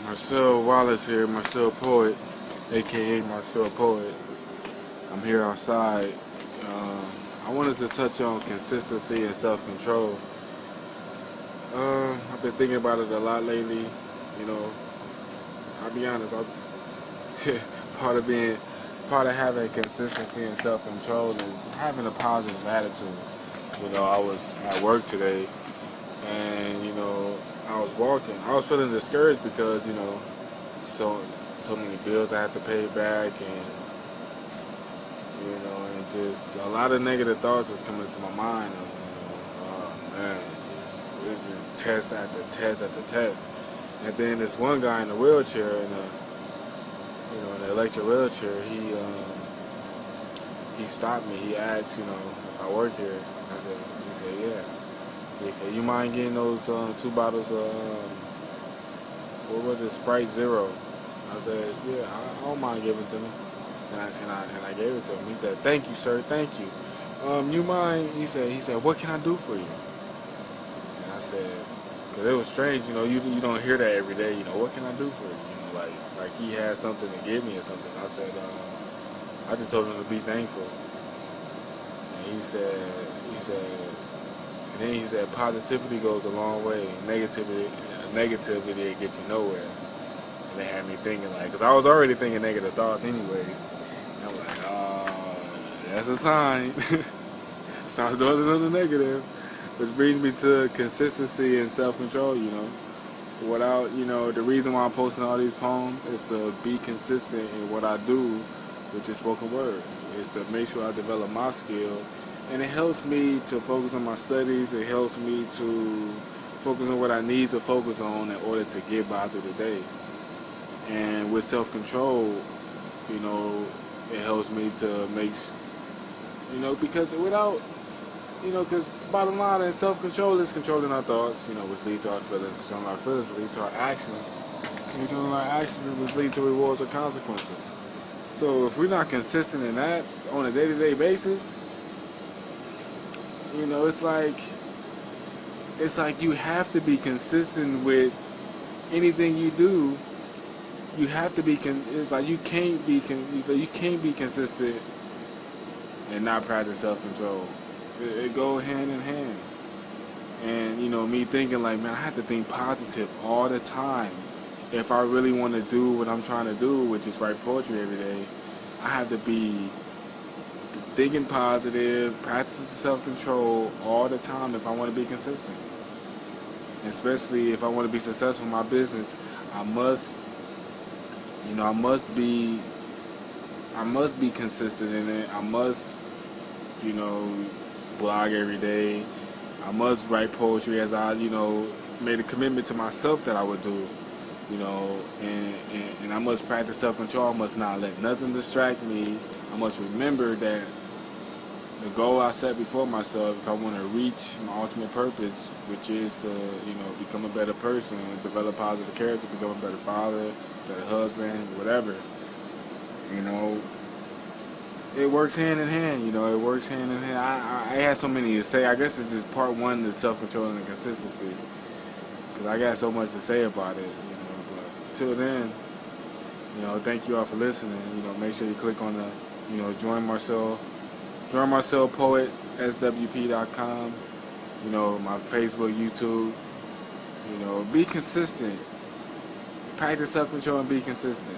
Marcel Wallace here, Marcellpoet, aka Marcellpoet. I'm here outside. I wanted to touch on consistency and self-control. I've been thinking about it a lot lately. You know, I'll be honest. Part of having consistency and self-control is having a positive attitude. You know, I was at work today, and I was walking. I was feeling discouraged because so many bills I had to pay back, and and just a lot of negative thoughts was coming to my mind. Oh man, it's just test after test after test. And then this one guy in a wheelchair, in the electric wheelchair, he stopped me. He asked, if I work here. He said, yeah. He said, you mind getting those 2 bottles of, what was it, Sprite Zero? I said, yeah, I don't mind giving it to me. And I gave it to him. He said, thank you, sir, thank you. You mind, he said, what can I do for you? And I said, because it was strange, you don't hear that every day, what can I do for you? Like he had something to give me or something. I said, I just told him to be thankful. And then he said, positivity goes a long way. Negativity will get you nowhere. And they had me thinking, because I was already thinking negative thoughts anyways. And I'm like, oh, that's a sign. Sounds other than the negative. Which brings me to consistency and self-control, Without, the reason why I'm posting all these poems is to be consistent in what I do, which is spoken word. Is to make sure I develop my skill. And it helps me to focus on my studies. It helps me to focus on what I need to focus on in order to get by through the day. And with self-control, it helps me to make, because without, because bottom line is self-control is controlling our thoughts, which lead to our feelings, controlling our feelings, which lead to our actions, controlling our actions, which lead to rewards or consequences. So if we're not consistent in that on a day-to-day basis, it's like you have to be consistent with anything you do. You have to be. It's like you can't be consistent and not practice self-control. It goes hand in hand. And me thinking man, I have to think positive all the time. If I really want to do what I'm trying to do, which is write poetry every day, I have to be thinking positive, practicing self-control all the time if I want to be consistent. Especially if I want to be successful in my business, I must be consistent in it. I must, blog every day. I must write poetry as I, made a commitment to myself that I would do. And I must practice self-control. I must not let nothing distract me. I must remember that the goal I set before myself, if I want to reach my ultimate purpose, which is to, become a better person, develop positive character, become a better father, better husband, whatever, it works hand in hand, it works hand in hand. I had so many to say. I guess this is part one, the self-control and the consistency, because I got so much to say about it, but till then, thank you all for listening. Make sure you click on the, join Marcellpoet, swp.com, my Facebook, YouTube, be consistent, practice self-control and be consistent.